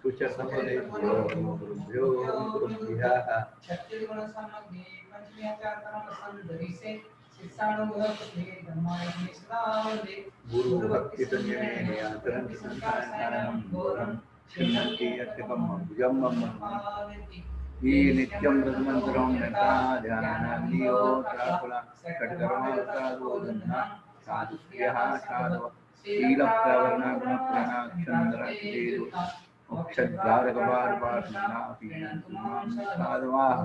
कुशसमरेभ्यो गुरुभ्यो गुरुभ्यः गुरुभक्तिसंयमेयातरं श्रीमती अत्यपम ये नित्यं रघुमन्त्रं नता ध्यानान्यो त्राकुला षट्कर्मावतारोधन्ना साधुप्रियः साधव शीलप्रवर्णगुणप्रणाक्षन्द्रकेतु मोक्षद्वारकपारपाठनापि साधवाः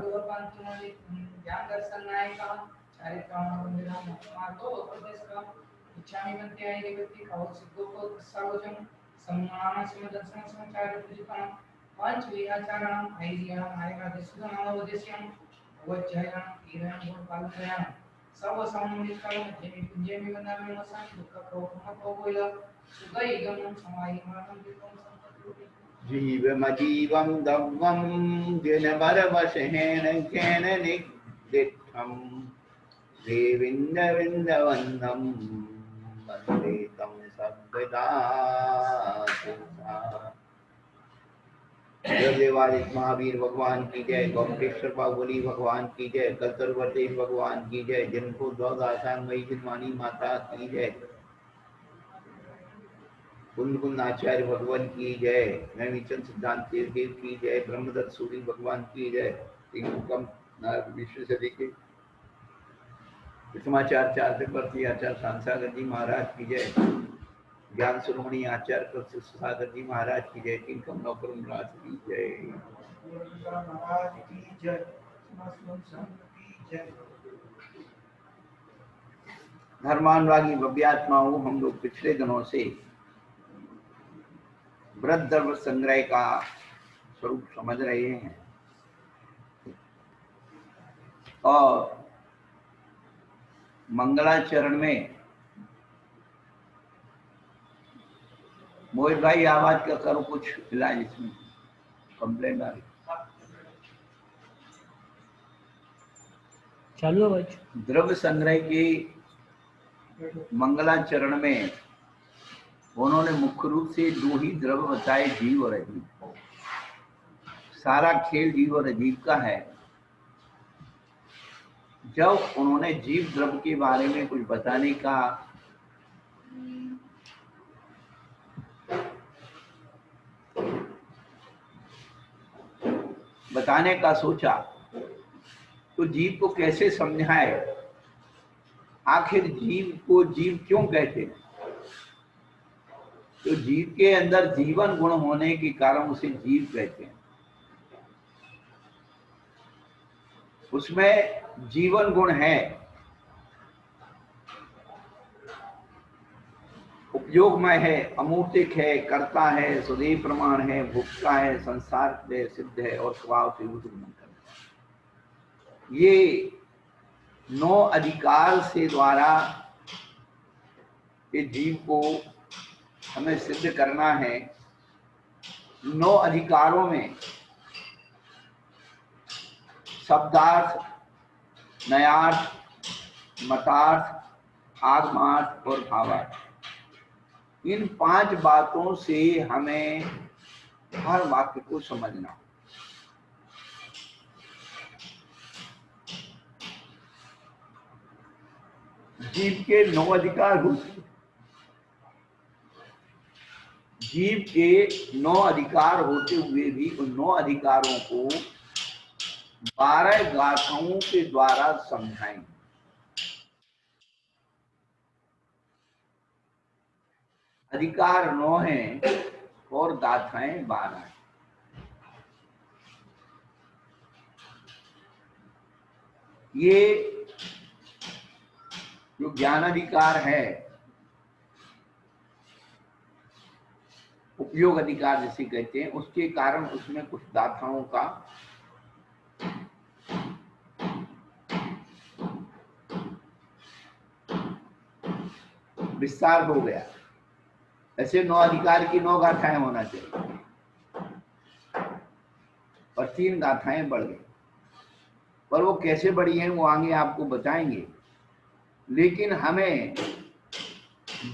पंच विहाचारणं ऐर्यं आयकादेशुनामोदेश्यं वज्जयं ईरं गुणपालयं सर्व समन्वितकालं जेमि पुंजेमि वंदामि मसामि दुःखप्रोमपोगोय सुगैगमं समाहिमानं विपुं संपत्ति जीवमजीवं दव्वं जनवरवशेन केन निदिष्टं देविन्दविन्दवन्दं वन्दे तं सर्वदा देवादित्य महावीर भगवान की जय, गोमटेश्वर बाहुबली भगवान की जय, कलतरवर्ती भगवान की जय, जिनको द्वादशांगमयी जिनवानी माता की जय, कुंद आचार्य भगवान की जय, नैमिचंद सिद्धांत देव की जय, ब्रह्मदत्त सूरी भगवान की जय, विश्व से देखे विषमाचार्य चारवर्ती आचार्य सांसागर जी महाराज की जय, ज्ञान सुरमणि आचार्य सागर जी महाराज की जय, तीन कमलापुर महाराज की जय। धर्मानुरागी भव्यात्माओं, हम लोग पिछले दिनों से वृद्ध द्रव्य संग्रह का स्वरूप समझ रहे हैं और मंगलाचरण में मोहित भाई आवाज का करो कुछ इलाज, इसमें कंप्लेंट आ रही। चालू आवाज। द्रव्य संग्रह की मंगलाचरण में उन्होंने मुख्य रूप से दो ही द्रव्य बताए, जीव और अजीव। सारा खेल जीव और अजीव का है। जब उन्होंने जीव द्रव्य के बारे में कुछ बताने का सोचा तो जीव को कैसे समझाए, आखिर जीव को जीव क्यों कहते हैं। तो जीव के अंदर जीवन गुण होने के कारण उसे जीव कहते हैं। उसमें जीवन गुण है, उपयोगमय है, अमूर्तिक है, कर्ता है, स्वदेव प्रमाण है, भुक्ता है, संसार है, सिद्ध है और स्वभाव से करता है। ये 9 अधिकार से द्वारा ये जीव को हमें सिद्ध करना है। 9 अधिकारों में शब्दार्थ, नयार्थ, मतार्थ, आगमार्थ और भावार्थ, इन 5 बातों से हमें हर वाक्य को समझना। जीव के 9 अधिकार होते, जीव के 9 अधिकार होते हुए भी उन 9 अधिकारों को 12 गाथाओं के द्वारा समझाएंगे। अधिकार 9 हैं और गाथाएं 12 हैं। ये जो ज्ञान अधिकार है, उपयोग अधिकार जिसे कहते हैं, उसके कारण उसमें कुछ गाथाओं का विस्तार हो गया। ऐसे 9 अधिकार की 9 गाथाएं होना चाहिए और 3 गाथाएं बढ़ गई। पर वो कैसे बढ़ी हैं वो आगे आपको बताएंगे। लेकिन हमें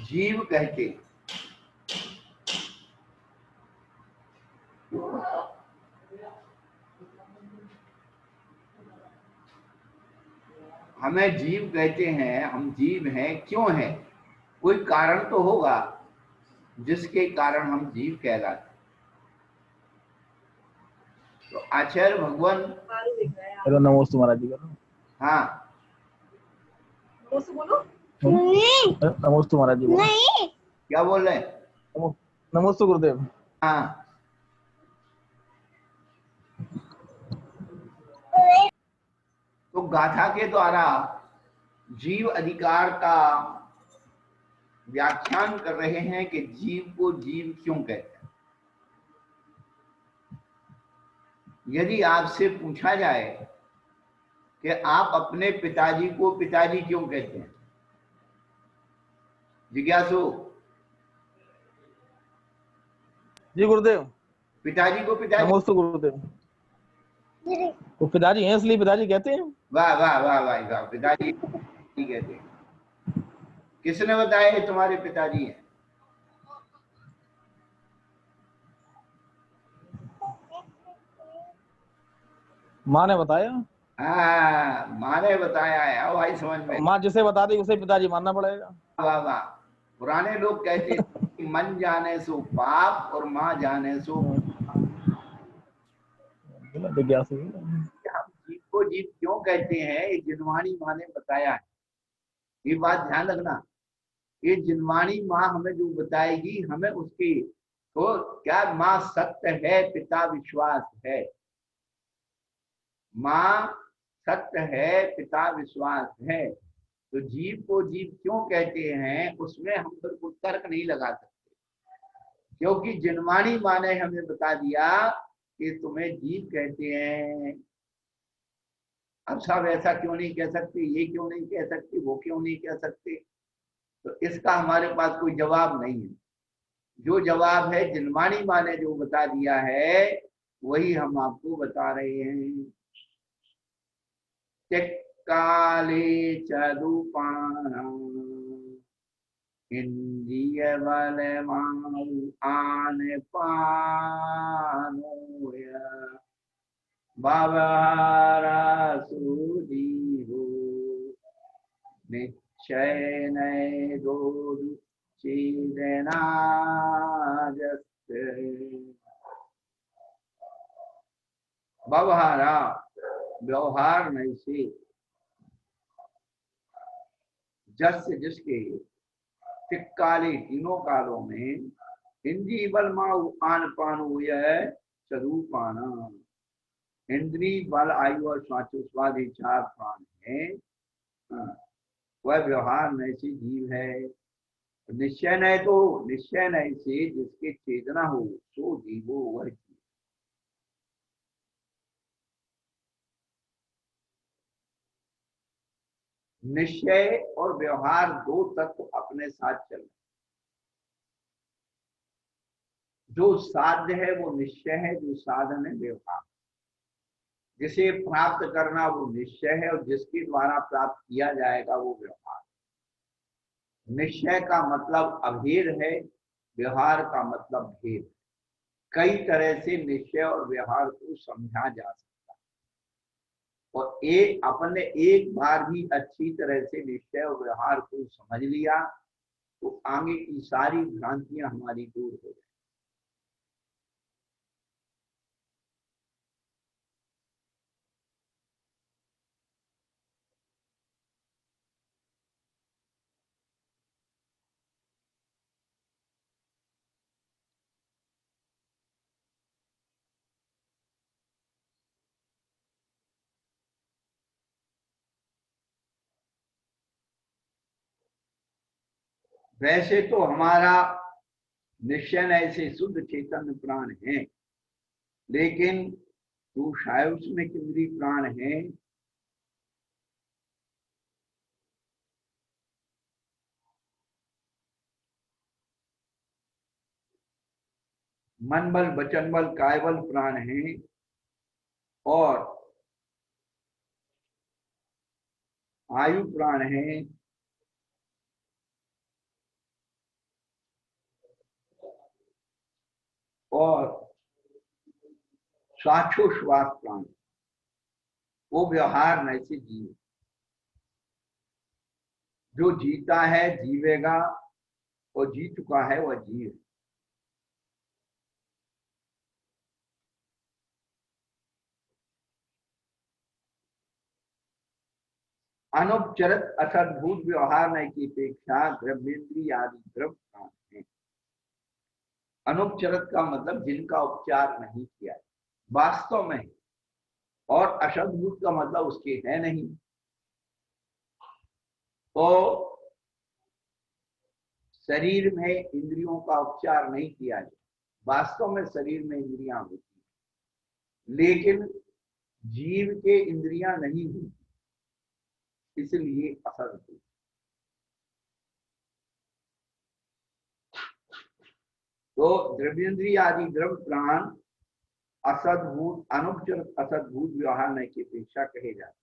जीव कहते हमें जीव कहते हैं, हम जीव हैं, क्यों हैं? कोई कारण तो होगा जिसके कारण हम जीव कहलाते। तो आचार्य भगवान, हेलो नमोस्तु महाराज जी। हाँ बोलो। नमोस्तु महाराज जी। क्या बोल रहे हैं? नमोस्तु गुरुदेव। हाँ, तो गाथा के द्वारा जीव अधिकार का व्याख्यान कर रहे हैं कि जीव को जीव क्यों कहते हैं। यदि आपसे पूछा जाए कि आप अपने पिताजी को पिताजी क्यों कहते हैं, जिज्ञासु, जी गुरुदेव। पिताजी को पिताजी, नमोस्तु गुरुदेव। तो पिताजी हैं इसलिए पिताजी कहते हैं। वाह वाह वाह वाह वाह, पिताजी कहते हैं। किसने बताया ये तुम्हारे पिताजी हैं? माँ ने बताया। हाँ, माँ ने बताया है। आओ भाई समझ में। माँ जिसे बता दी उसे पिताजी मानना पड़ेगा। वाह वाह। पुराने लोग कहते थे कि मन जाने सो पाप और माँ जाने सो। जिज्ञासु। हम जीव को जीव क्यों कहते हैं, ये जिनवाणी माँ ने बताया है। ये बात ध्यान रखना, ये जिनवाणी माँ हमें जो बताएगी, हमें उसकी तो क्या, माँ सत्य है, पिता विश्वास है। माँ सत्य है, पिता विश्वास है। तो जीव को जीव क्यों कहते हैं, उसमें हम बिल्कुल तर्क नहीं लगा सकते, क्योंकि जिनवाणी माँ ने हमें बता दिया कि तुम्हें जीव कहते हैं। अब सब ऐसा क्यों नहीं कह सकते, ये क्यों नहीं कह सकते, वो क्यों नहीं कह सकते, तो इसका हमारे पास कोई जवाब नहीं है। जो जवाब है जिनवाणी माँ ने जो बता दिया है, वही हम आपको बता रहे हैं। काले चरुपाणा इंद्रिय बल आन पानोय बाबारा सुदीहो निश्चय नय दो चीदनाजस्ते व्यवहारा, व्यवहार नहीं से, जस जिसके, काले तीनों कालों में, इंद्री बल माऊ आन पान स्वरूपाना, इंद्री बल आयु और स्वादि चार प्राण है। वह व्यवहार नहीं से जीव है। निश्चय नहीं तो निश्चय नहीं से जिसके चेतना हो सो जीवो वह जीव। निश्चय और व्यवहार दो तत्व अपने साथ चल रहे। जो साध्य है वो निश्चय है, जो साधन है व्यवहार। जिसे प्राप्त करना वो निश्चय है और जिसके द्वारा प्राप्त किया जाएगा वो व्यवहार। निश्चय का मतलब अभेद है, व्यवहार का मतलब भेद। कई तरह से निश्चय और व्यवहार को समझा जा सकता है, और एक अपने एक बार भी अच्छी तरह से निश्चय और व्यवहार को समझ लिया तो आगे की सारी भ्रांतियां हमारी दूर हो जाए। वैसे तो हमारा निश्चय ऐसे शुद्ध चेतन प्राण है, लेकिन तो शायद उसमें कितनी प्राण है। मन बल, वचन बल, काय बल प्राण है, और आयु प्राण है, और श्वासोश्वास प्राण, वो व्यवहार नैसे जीव, जो जीता है जीवेगा, और जी चुका है वह जीव। अनुपचरित असद्भुत व्यवहार नय की अपेक्षा द्रव्येंद्रिय आदि द्रव्य प्राण है। अनुपचरित का मतलब जिनका उपचार नहीं किया वास्तव में, और असद्भुत का मतलब उसके है नहीं। तो शरीर में इंद्रियों का उपचार नहीं किया जाए, वास्तव में शरीर में इंद्रियां होती है, लेकिन जीव के इंद्रियां नहीं होती, इसलिए असद्भुत। तो द्रव्येंद्रिय आदि द्रव्य प्राण असद्भुत, अनुपचरित असद्भुत व्यवहार नय की अपेक्षा कहे जाते,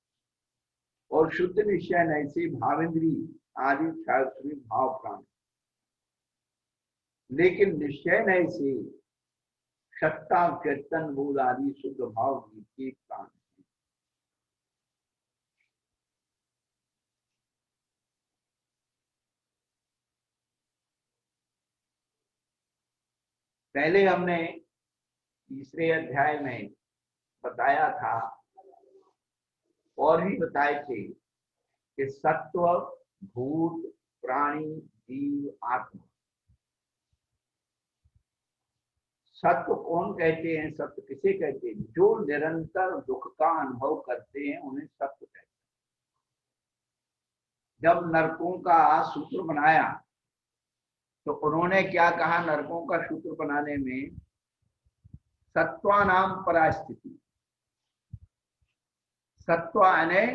और शुद्ध निश्चय नय से भावेंद्री आदि शास्त्रीय भाव प्राण, लेकिन निश्चय नय से सत्ता कीर्तन बोध आदि शुद्ध भाव के प्राण। पहले हमने तीसरे अध्याय में बताया था और भी बताए थे कि सत्व, भूत, प्राणी, जीव, आत्मा। सत्व कौन कहते हैं, सत्य किसे कहते हैं? जो निरंतर दुख का अनुभव करते हैं उन्हें सत्य कहते हैं। जब नरकों का सूत्र बनाया तो उन्होंने क्या कहा? नरकों का सूत्र बनाने में सत्वानाम परास्थिति, सत्व यानी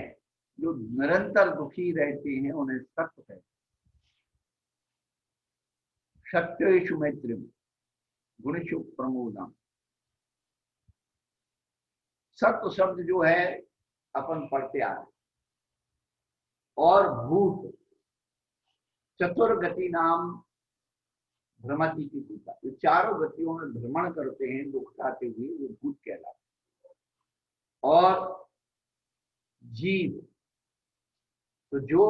जो निरंतर दुखी रहते हैं उन्हें सत्य कहते हैं। सत्येषु मैत्रिम गुणेषु प्रमोदम। सत्य शब्द जो है अपन पढ़ते आ रहे, और भूत चतुर्गति नाम भ्रमति की पूजा, ये चारों गतियों में भ्रमण करते हैं दुख खाते हुए, वो भूत कहलाते। और जीव तो जो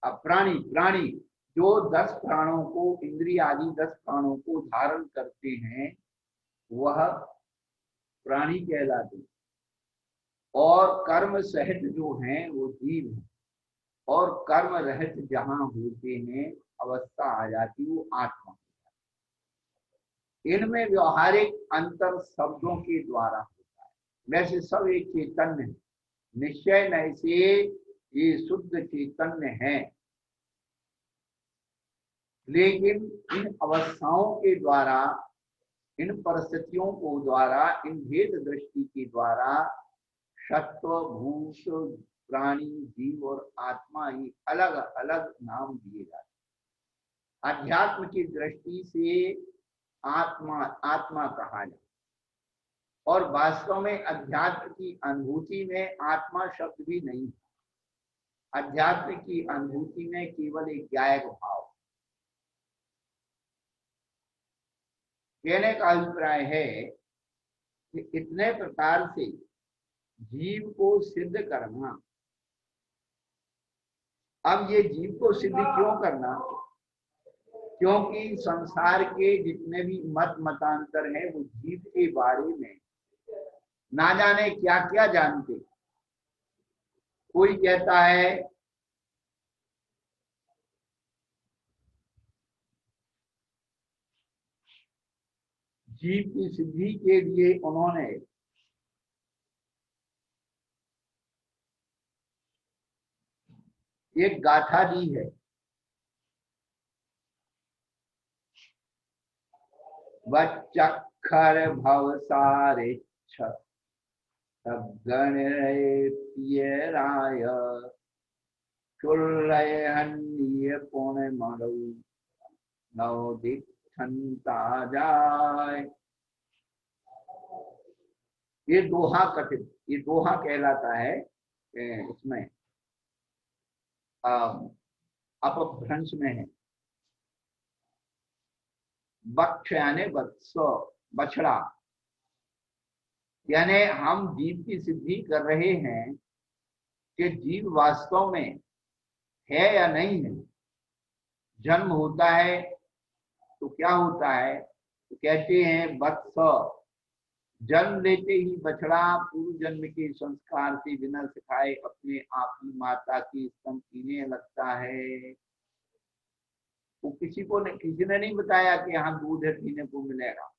प्राणी, प्राणी जो 10 प्राणों को, इंद्रिय आदि 10 प्राणों को धारण करते हैं वह प्राणी कहलाते। और कर्म सहित जो हैं वो जीव है, और कर्म रहित जहां होते हैं अवस्था आ जाती वो आत्मा। इनमें व्यवहारिक अंतर शब्दों के द्वारा होता है, वैसे सब एक चैतन्य है। निश्चय नय से ये शुद्ध चैतन्य है, लेकिन इन अवस्थाओं के द्वारा, इन परिस्थितियों को द्वारा, इन भेद दृष्टि के द्वारा सत्व, भूत, प्राणी, जीव और आत्मा ही अलग अलग नाम दिए जाते हैं। अध्यात्म की दृष्टि से आत्मा आत्मा कहा जाए, और वास्तव में अध्यात्म की अनुभूति में आत्मा शब्द भी नहीं है। अध्यात्म की अनुभूति में केवल एक ज्ञायक भाव। कहने का अभिप्राय है कि इतने प्रकार से जीव को सिद्ध करना। अब ये जीव को सिद्ध क्यों करना? क्योंकि संसार के जितने भी मत मतांतर हैं वो जीव के बारे में ना जाने क्या क्या जानते। कोई कहता है जीव की सिद्धि के लिए उन्होंने एक गाथा दी है। वच्चखर भवसारे गणराय चुल्लय हन्य पुण्य मरौ नवदिठंता जाय। ये दोहा कथित, ये दोहा कहलाता है इसमें अपभ्रंश में है। वक्ष यानी वत्स, बछड़ा, यानी हम जीव की सिद्धि कर रहे हैं कि जीव वास्तव में है या नहीं है। जन्म होता है तो क्या होता है, तो कहते हैं वत्स, जन्म लेते ही बछड़ा पूर्व जन्म के संस्कार से बिना सिखाए अपने आप ही माता की स्तन पीने लगता है। वो किसी ने नहीं बताया कि यहाँ दूध है पीने को मिलेगा।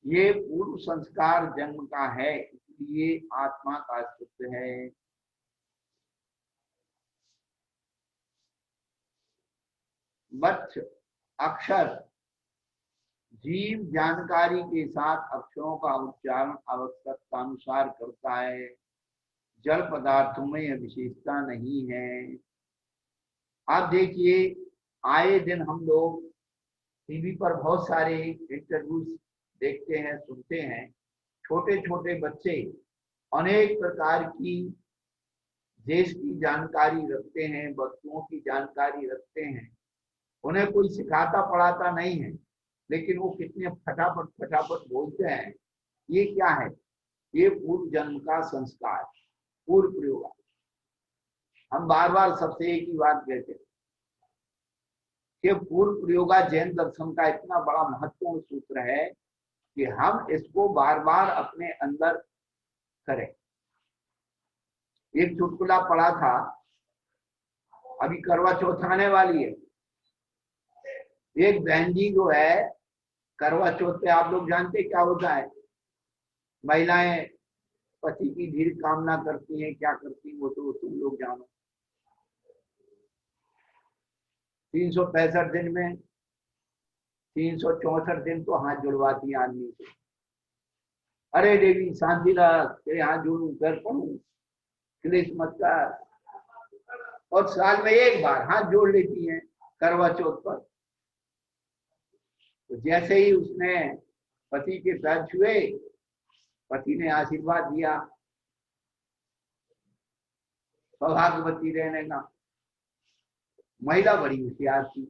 ये पूर्व संस्कार जन्म का है, इसलिए आत्मा का अस्तित्व है। वत्स अक्षर, जीव जानकारी के साथ अक्षरों का उच्चारण आवश्यकतानुसार करता है। जड़ पदार्थों में यह विशेषता नहीं है। आप देखिए, आए दिन हम लोग टीवी पर बहुत सारे इंटरव्यूज देखते हैं, सुनते हैं। छोटे छोटे बच्चे अनेक प्रकार की देश की जानकारी रखते हैं, वस्तुओं की जानकारी रखते हैं। उन्हें कोई सिखाता पढ़ाता नहीं है, लेकिन वो कितने फटाफट फटाफट बोलते हैं। ये क्या है? ये पूर्व जन्म का संस्कार, पूर्व प्रयोग। हम बार बार सबसे एक ही बात कहते हैं कि पूर्व प्रयोगा जैन दर्शन का इतना बड़ा महत्वपूर्ण सूत्र है कि हम इसको बार बार अपने अंदर करें। एक चुटकुला पढ़ा था, अभी करवा चौथ आने वाली है। एक बहन जी जो है, करवा चौथ पे आप लोग जानते क्या होता है, महिलाएं पति की दीर्घ कामना करती हैं, क्या करती हैं वो तो तुम लोग जानो। 365 दिन में 364 दिन तो हाथ जुड़वाती है आदमी से। अरे देवी शांति रख, तेरे हाथ जोड़ू, कर पढ़ू, क्लेश मत कर। और साल में एक बार हाथ जोड़ लेती हैं करवा चौथ पर। तो जैसे ही उसने पति के पैर छुए, पति ने आशीर्वाद दिया सौभाग्यवती रहने का। महिला बड़ी होशियार थी,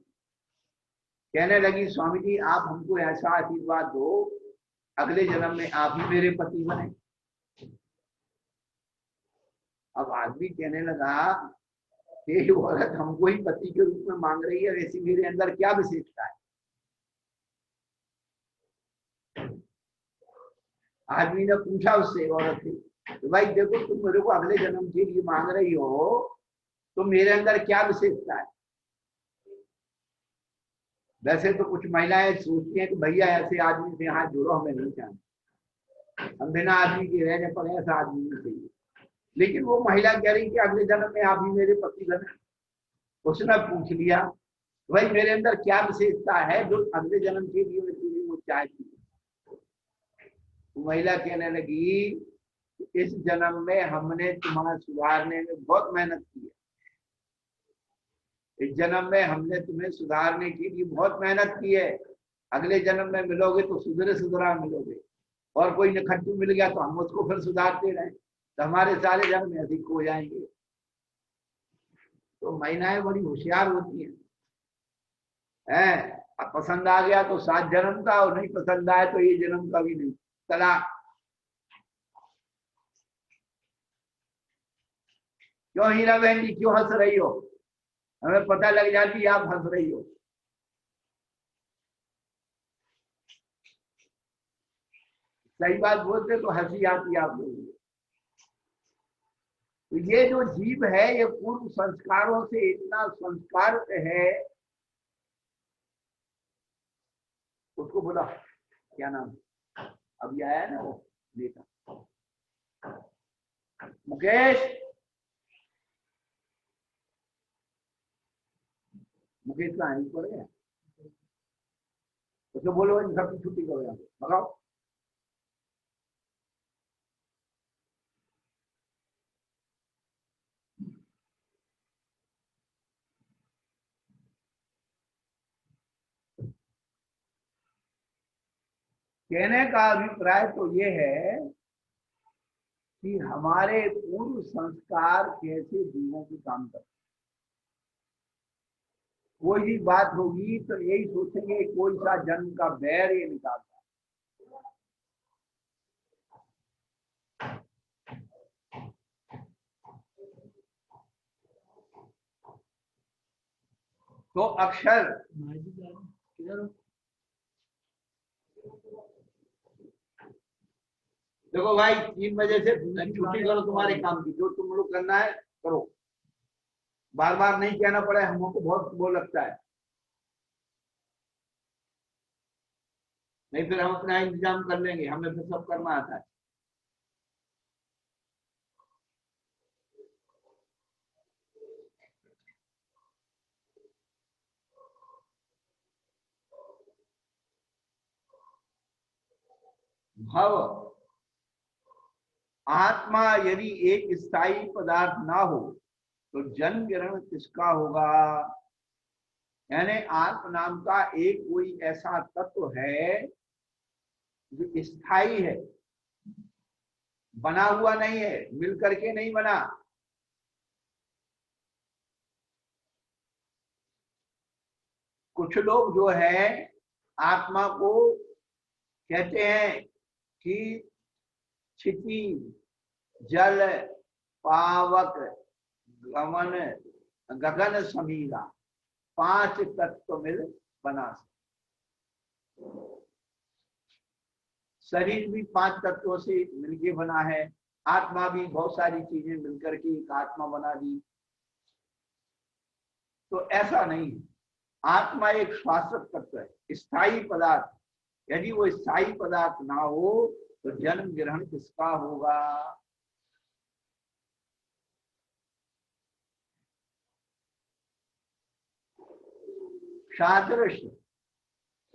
कहने लगी स्वामी जी आप हमको ऐसा आशीर्वाद दो, अगले जन्म में आप ही मेरे पति बने। अब आदमी कहने लगा ये औरत हमको ही पति के रूप में मांग रही है, वैसी मेरे अंदर क्या विशेषता है। आदमी ने पूछा उससे, औरत से, तो भाई देखो तुम मेरे को अगले जन्म के लिए मांग रही हो, तो मेरे अंदर क्या विशेषता है। वैसे तो कुछ महिलाएं सोचती हैं कि भैया ऐसे आदमी से हाथ जोड़ो, हमें नहीं चाहिए, हम बिना आदमी के रहने पर ऐसा आदमी नहीं चाहिए। लेकिन वो महिला कह रही कि अगले जन्म में आप ही मेरे पति बने। उसने पूछ लिया भाई मेरे अंदर क्या विशेषता है जो अगले जन्म के लिए मैं वो चाहती हूँ। महिला कहने लगी इस जन्म में हमने तुम्हारा सुधारने में बहुत मेहनत की है, इस जन्म में हमने तुम्हें सुधारने के लिए बहुत मेहनत की है। अगले जन्म में मिलोगे तो सुधरे सुधरा मिलोगे, और कोई नखट्टू मिल गया तो हम उसको फिर सुधारते रहे, तो हमारे सारे जन्म अधिक हो जाएंगे। तो महिलाएं बड़ी होशियार होती हैं। अब पसंद आ गया तो 7 जन्म का, और नहीं पसंद आए तो ये जन्म का भी नहीं, तलाक। क्यों हीरा बहन जी क्यों हंस रही हो? हमें पता लग जाती है आप हंस रही हो। सही बात बोलते तो हंसी आती है आप लोगों को। तो ये जो जीव है ये पूर्व संस्कारों से इतना संस्कार है। उसको बोला क्या नाम, अभी आया है ना वो नेता मुकेश, मुकेश का आनी पड़ गया। उसको बोलो इन सबकी छुट्टी करो, यहाँ भगाओ। कहने का अभिप्राय तो ये है कि हमारे पूर्व संस्कार कैसे जीवों की काम करते। कोई भी बात होगी तो यही सोचेंगे कोई सा जन्म का बैर ये निकालता। तो अक्षर देखो भाई 3 बजे से छुट्टी करो तुम्हारे काम की, जो तुम लोग करना है करो, बार बार नहीं कहना पड़े, हमको बहुत वो लगता है, नहीं फिर हम अपना इंतजाम कर लेंगे, हमें फिर सब करना आता है। भव आत्मा यदि एक स्थायी पदार्थ ना हो तो जन्म ग्रहण किसका होगा? यानी आत्म नाम का एक कोई ऐसा तत्व है जो स्थायी है, बना हुआ नहीं है, मिल करके नहीं बना। कुछ लोग जो है आत्मा को कहते हैं कि क्षिति, जल, पावक, गमन, गगन समीरा 5 तत्व मिल बना। शरीर भी 5 तत्वों से मिलके बना है, आत्मा भी बहुत सारी चीजें मिलकर के एक आत्मा बना दी। तो ऐसा नहीं है, आत्मा एक शाश्वत तत्व है, स्थायी पदार्थ। यदि वो स्थायी पदार्थ ना हो तो जन्म ग्रहण किसका होगा? सादृश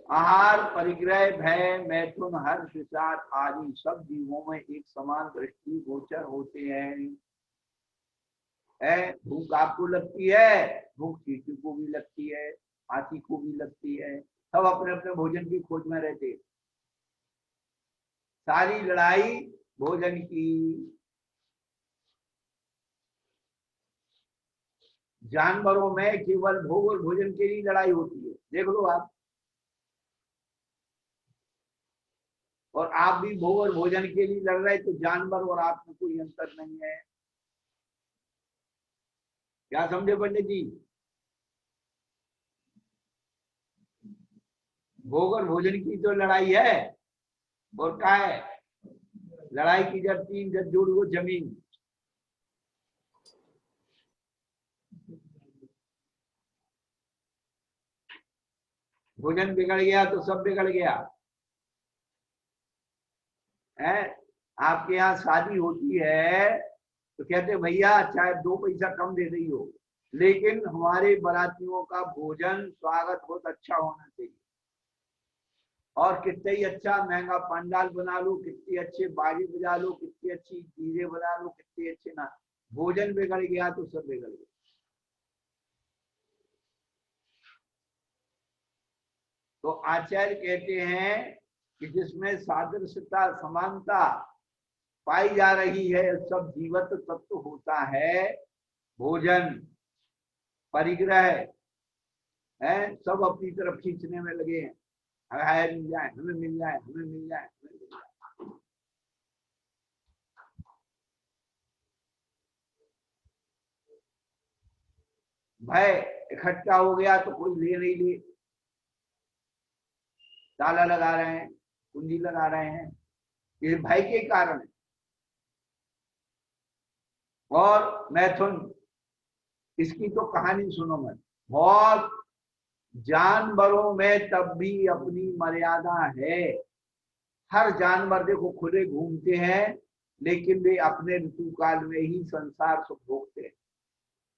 आहार, परिग्रह, भय, मैथुन, हर्ष, विषाद आदि सब जीवों में एक समान दृष्टि गोचर होते हैं। भूख आपको लगती है, भूख चींटी को भी लगती है, हाथी को भी लगती है, सब अपने अपने भोजन की खोज में रहते। सारी लड़ाई भोजन की। जानवरों में केवल भोग और भोजन के लिए लड़ाई होती है, देख लो आप। और आप भी भोग और भोजन के लिए लड़ रहे, तो जानवर और आप में कोई अंतर नहीं है। क्या समझे पंडित जी? भोग और भोजन की तो लड़ाई है, और क्या है लड़ाई की? जब 3 जब जोड़ वो जमीन, भोजन बिगड़ गया तो सब बिगड़ गया है। आपके यहाँ शादी होती है तो कहते भैया चाहे 2 पैसा कम दे रही हो, लेकिन हमारे बारातियों का भोजन स्वागत बहुत अच्छा होना चाहिए। और कितने ही अच्छा महंगा पंडाल बना लो, कितनी अच्छे बाजी बजा लो, कितनी अच्छी चीजें बना लो, कितने अच्छे ना, भोजन बिगड़ गया तो सब बिगड़ गया। तो आचार्य कहते हैं कि जिसमें सादृश्यता, समानता पाई जा रही है, सब जीवत तत्व होता है। भोजन, परिग्रह है, सब अपनी तरफ खींचने में लगे हैं, हमें मिल जाए, हमें मिल जाए, हमें मिल जाए, हमें मिल जाए। भय इकट्ठा हो गया तो कोई ले नहीं ले, ताला लगा रहे हैं, कुंजी लगा रहे हैं, ये भय के कारण है। और मैथुन, इसकी तो कहानी सुनो मत, बहुत जानवरों में तब भी अपनी मर्यादा है। हर जानवर देखो खुले घूमते हैं, लेकिन वे अपने ऋतु काल में ही संसार सुख भोगते हैं।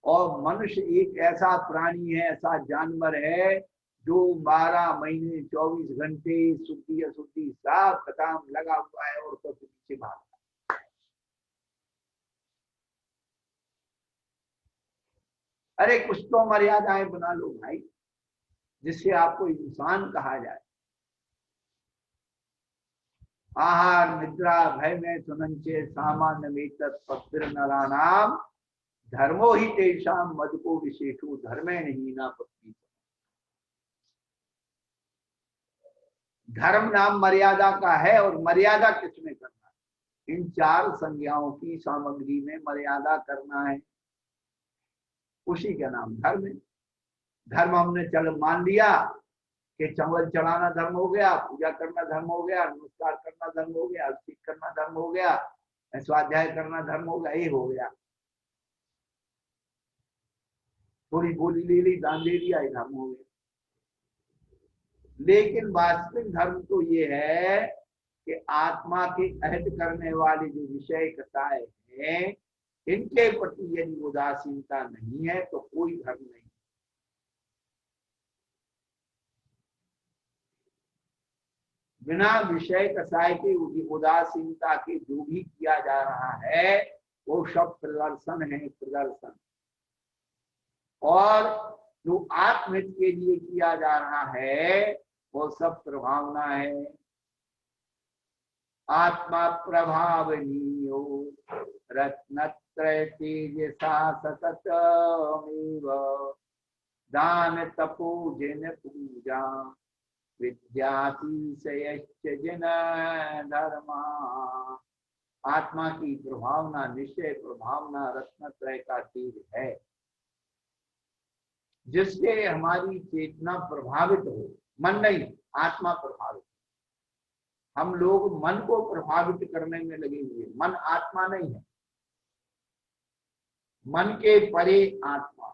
और मनुष्य एक ऐसा प्राणी है, ऐसा जानवर है जो 12 महीने 24 घंटे शुद्धि अशुद्धि सब खत्म लगा हुआ है और सबके पीछे भागता। अरे कुछ तो मर्यादाएं बना लो भाई, जिससे आपको इंसान कहा जाए। आहार, निद्रा, भय में सुनंचे सामान्य में तत्पत्र नरानाम धर्मो ही तेषाम मद को विशेषो धर्मे नहीं ना पत्नी। धर्म नाम मर्यादा का है, और मर्यादा किसमें करना है? इन 4 संज्ञाओं की सामग्री में मर्यादा करना है, उसी का नाम धर्म है। धर्म हमने चल मान लिया कि चावल चढ़ाना धर्म हो गया, पूजा करना धर्म हो गया, नमस्कार करना धर्म हो गया, अभिषेक करना धर्म हो गया, स्वाध्याय करना धर्म हो गया, ये हो गया। थोड़ी बोली ले ली, दान दे दिया, ये धर्म हो गया। लेकिन वास्तविक धर्म तो ये है कि आत्मा के अहित करने वाली जो विषय कथाएं हैं, इनके प्रति यदि उदासीनता नहीं है तो कोई धर्म नहीं। बिना विषय कसाय के उदासीनता के जो भी किया जा रहा है वो सब प्रदर्शन है, प्रदर्शन। और जो आत्महित के लिए किया जा रहा है वो सब प्रभावना है। आत्मा प्रभावनीयो रत्नत्रय तेजसा सततमेव दान तपो जन पूजा विद्यातिशयश्च जन धर्मा। आत्मा की प्रभावना, निश्चय प्रभावना रत्नत्रय का तेज है, जिससे हमारी चेतना प्रभावित हो। मन नहीं, आत्मा प्रभावित। हम लोग मन को प्रभावित करने में लगे हुए, मन आत्मा नहीं है। मन के परे आत्मा।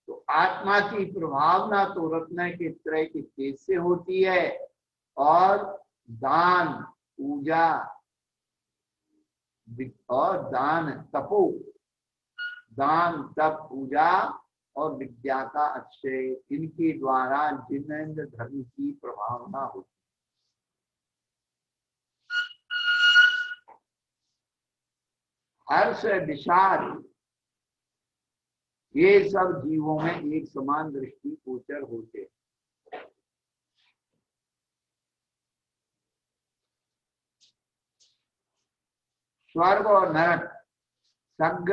तो आत्मा की प्रभावना तो रत्न के त्रय के तेज से होती है। और दान, पूजा और दान, तपो, दान, तप, पूजा और विद्या का अक्षय, इनके द्वारा जिनेंद्र धर्म की प्रभावना होती है। हर्ष, विषाद, ये सब जीवों में एक समान दृष्टि गोचर होते हैं। स्वर्ग और नरक सग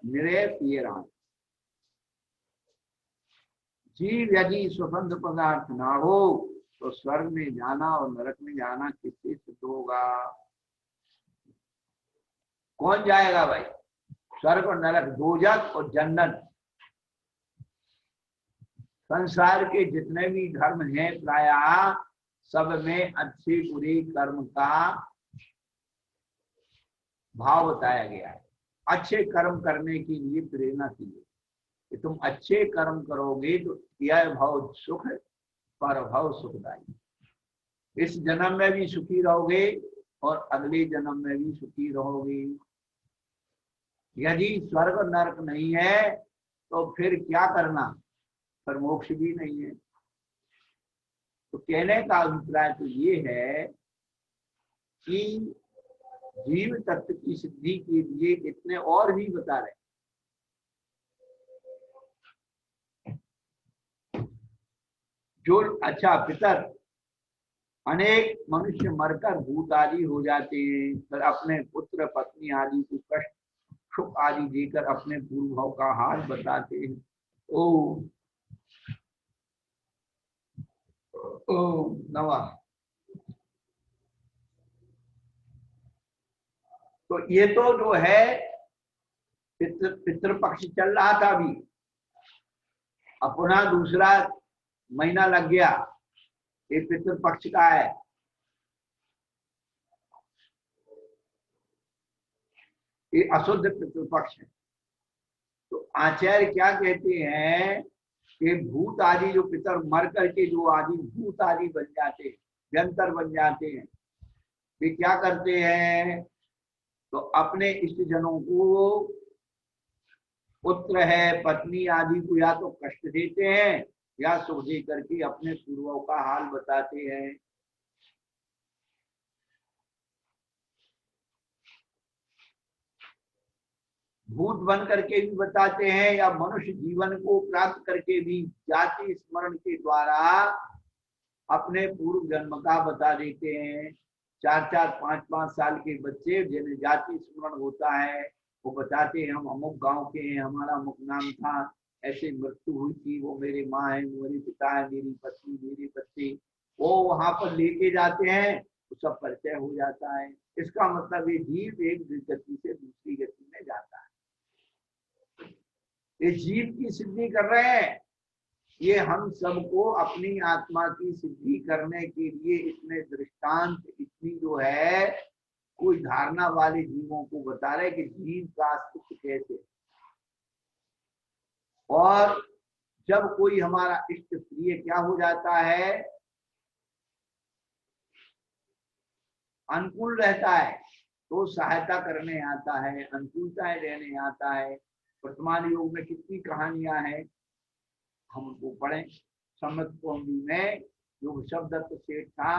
निरय पियरान। जीव यदि स्वतंत्र पदार्थ ना हो तो स्वर्ग में जाना और नरक में जाना किससे सिद्ध होगा? कौन जाएगा भाई? स्वर्ग और नरक, दोजख और जन्नत। संसार के जितने भी धर्म हैं प्रायः सब में अच्छे बुरे कर्म का भाव बताया गया है। अच्छे कर्म करने के लिए प्रेरणा की है कि तुम अच्छे कर्म करोगे तो यह भाव सुख, पर भाव सुखदायी। इस जन्म में भी सुखी रहोगे और अगले जन्म में भी सुखी रहोगे। यदि स्वर्ग और नरक नहीं है तो फिर क्या करना? पर मोक्ष भी नहीं है। तो कहने का अभिप्राय तो ये है कि जीव तत्व की सिद्धि के लिए इतने और भी बता रहे। जो अच्छा पितर, अनेक मनुष्य मरकर भूत आदि हो जाते हैं, फिर अपने पुत्र पत्नी आदि को कष्ट सुख आदि देकर अपने पूर्व भाव का हाल बताते हैं। ओ नवा। तो ये तो जो है पितृपक्ष चल रहा था, अभी अपना दूसरा महीना लग गया। ये पितृपक्ष का है। ये अशुद्ध पितृपक्ष है। तो आचार्य क्या कहते हैं कि भूत आदि जो पितर मर करके जो आदि भूत आदि बन जाते हैं, व्यंतर बन जाते हैं, वे क्या करते हैं? तो अपने इष्ट जनों को, पुत्र है पत्नी आदि को या तो कष्ट देते हैं या सुख दे करके अपने पूर्वों का हाल बताते हैं। भूत बन करके भी बताते हैं या मनुष्य जीवन को प्राप्त करके भी जाति स्मरण के द्वारा अपने पूर्व जन्म का बता देते हैं। 4-4, 5-5 साल के बच्चे जिन्हें जाति स्मरण होता है वो बताते हैं हम अमुक गांव के हैं, हमारा अमुक नाम था, ऐसे मृत्यु हुई थी, वो मेरे माँ है, मेरे पिता है, मेरी पत्नी, मेरे बच्चे। वो वहां पर लेके जाते हैं सब परिचय हो जाता है। इसका मतलब ये जीव एक गति से दूसरी गति में जाता है। ये जीव की सिद्धि कर रहे हैं, ये हम सबको अपनी आत्मा की सिद्धि करने के लिए इतने दृष्टांत, इतनी जो है कोई धारणा वाले जीवों को बता रहे कि जीव का अस्तित्व कैसे। और जब कोई हमारा इष्ट प्रिय क्या हो जाता है, अनुकूल रहता है तो सहायता करने आता है, अनुकूलताएं देने आता है। वर्तमान युग में कितनी कहानियां हैं, हम उनको पढ़ें। सम्मत कौंडी में जो ऋषभदत्त सेठ था,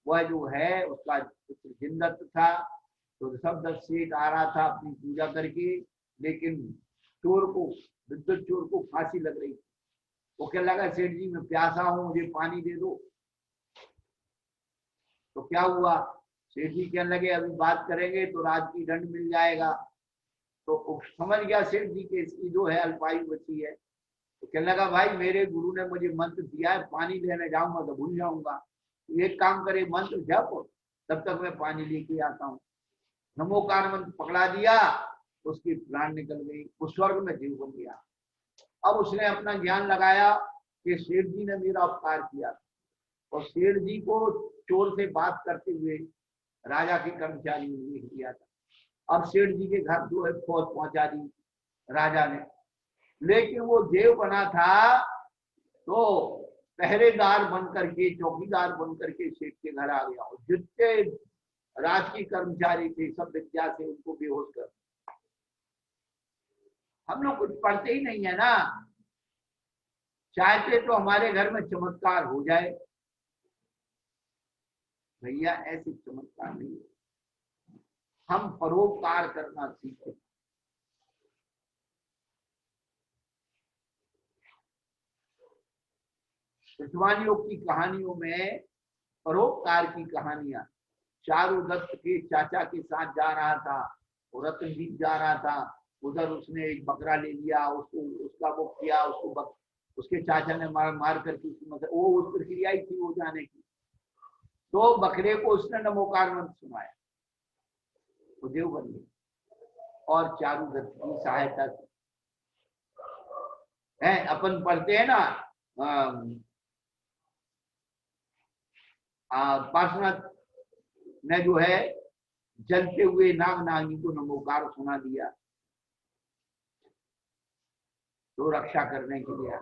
वह जो है उसका पुत्र जिनदत्त था। तो ऋषभदत्त सेठ आ रहा था अपनी पूजा करके, लेकिन चोर को, विद्युत चोर को फांसी लग रही। वो कहने लगा, सेठ जी मैं प्यासा हूं, मुझे पानी दे दो। तो क्या हुआ, सेठ जी कहने लगे अभी बात करेंगे तो राज की दंड मिल जाएगा। तो समझ गया सेठ जी के इसकी जो है अल्पायु बची है। तो कहने लगा, भाई मेरे गुरु ने मुझे मंत्र दिया है, पानी लेने जाऊंगा तो भूल जाऊंगा, तो एक काम करे मंत्र जप, तब तक मैं पानी लेके आता हूँ। नमोकार मंत्र पकड़ा दिया, उसकी प्राण निकल गई, वो स्वर्ग में जीव बन गया। अब उसने अपना ज्ञान लगाया कि सेठ जी ने मेरा उपकार किया, और सेठ जी को चोर से बात करते हुए राजा के कर्मचारी ने लिख दिया था। अब सेठ जी के घर जो है फौज पहुंचा दी राजा ने, लेकिन वो देव बना था तो पहरेदार बन करके, चौकीदार बन करके सेठ के घर आ गया, और जितने राज के कर्मचारी थे सब विद्या से उनको बेहोश कर। हम लोग कुछ पढ़ते ही नहीं है ना, चाहते तो हमारे घर में चमत्कार हो जाए, भैया ऐसे चमत्कार नहीं है। हम परोपकार करना सीखें। कृष्णवाणियों की कहानियों में परोपकार की कहानियां। चारुदत्त के चाचा के साथ जा रहा था, वो रतनदीप जा रहा था, उधर उसने एक बकरा ले लिया, उसको उसका वो किया, उसके चाचा ने मार करके उसकी मतलब वो उस प्रक्रिया ही थी वो जाने की। तो बकरे को उसने नमोकार मंत्र सुनाया, वो देव बन गई, और चारुदत्त की सहायता की है। अपन पढ़ते हैं ना, पार्श्वनाथ ने जो है जलते हुए नाग नागिनी को नमोकार सुना दिया, तो रक्षा करने के लिए।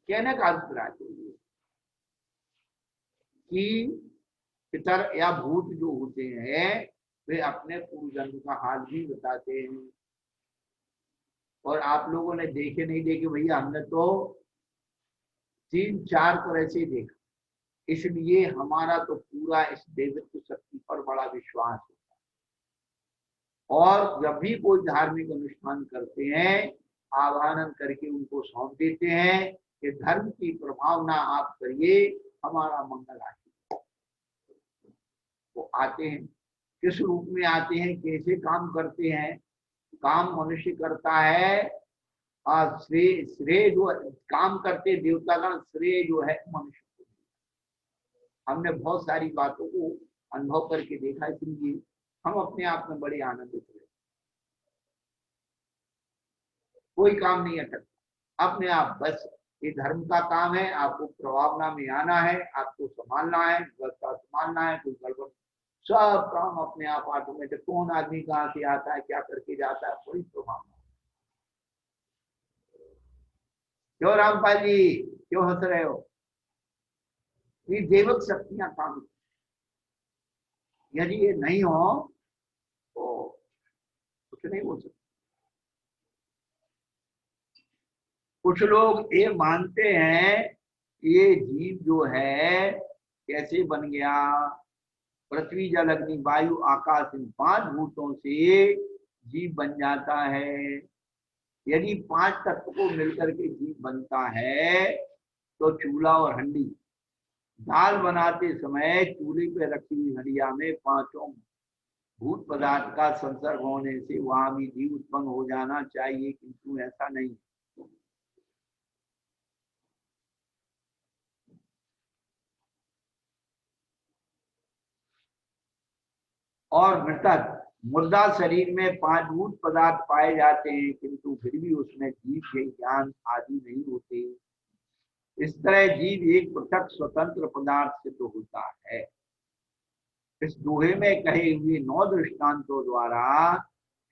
कहने का अभिप्राय कि पितर या भूत जो होते हैं वे अपने पूर्वजन्म का हाल भी बताते हैं। और आप लोगों ने देखे नहीं देखे भैया, हमने तो 3-4 तरह से देखा, इसलिए हमारा तो पूरा इस देवत्व शक्ति पर बड़ा विश्वास है। और जब भी कोई धार्मिक अनुष्ठान करते हैं, आवाहन करके उनको सौंप देते हैं कि धर्म की प्रभावना आप करिए, हमारा मंगल आशीर्वाद। वो आते हैं, किस रूप में आते हैं, कैसे काम करते हैं। काम मनुष्य करता है, और श्रेय जो काम करते देवतागण, श्रेय जो है मनुष्य को। हमने बहुत सारी बातों को अनुभव करके देखा, इसलिए हम अपने आप में बड़े आनंदित हुए। कोई काम नहीं अटकता, अपने आप बस ये धर्म का काम है, आपको प्रभावना में आना है, आपको संभालना है, व्यवस्था संभालना है, कोई गड़बड़, सब काम अपने आप ऑटोमेटिक। कौन आदमी कहाँ से आता है, क्या करके जाता है, कोई प्रभावना। क्यों रामपाल जी, क्यों हंस रहे हो? ये देवक शक्तियां काम, यदि ये नहीं हो तो कुछ नहीं हो सकता। कुछ लोग ये मानते हैं ये जीव जो है कैसे बन गया, पृथ्वी जल अग्नि वायु आकाश, इन 5 भूतों से जीव बन जाता है। यदि 5 तत्व को मिलकर के जीव बनता है तो चूल्हा और हंडी, दाल बनाते समय चूल्हे पे रखी हुई हंडिया में 5 भूत पदार्थ का संसर्ग होने से वहां भी जीव उत्पन्न हो जाना चाहिए, किंतु ऐसा नहीं। और मृतक मुर्दा शरीर में 5 भूत पदार्थ पाए जाते हैं, किंतु फिर भी उसमें जीव के ज्ञान आदि नहीं होते। इस तरह जीव एक पृथक स्वतंत्र पदार्थ सिद्ध होता है। इस दोहे में कहे हुए 9 दृष्टांतों द्वारा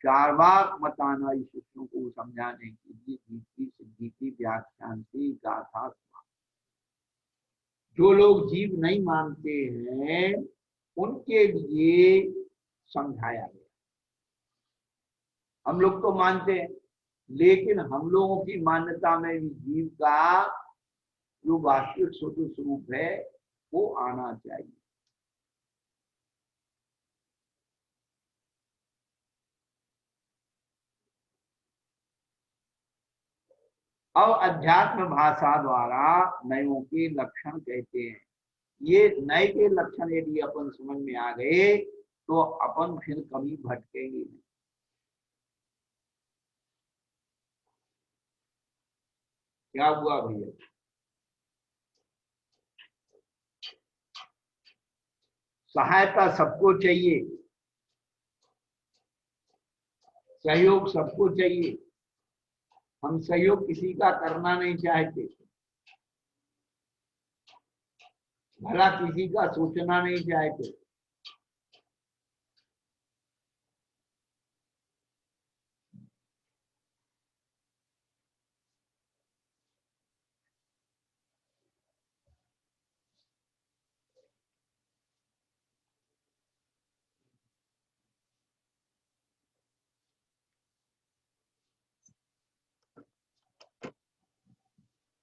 चार्वाक मतानुयायी शिष्यों को समझाने के लिए जीव की सिद्धि की व्याख्यान से गाथा। जो लोग जीव नहीं मानते हैं उनके लिए समझाया गया। हम लोग तो मानते हैं, लेकिन हम लोगों की मान्यता में भी जीव का जो वास्तविक स्वतः स्वरूप है वो आना चाहिए। अब अध्यात्म भाषा द्वारा नयों के लक्षण कहते हैं। ये नए के लक्षण यदि अपन समझ में आ गए तो अपन फिर कभी भटकेंगे नहीं। क्या हुआ भैया? सहायता सबको चाहिए, सहयोग सबको चाहिए। हम सहयोग किसी का करना नहीं चाहते, भला किसी का सोचना नहीं चाहते।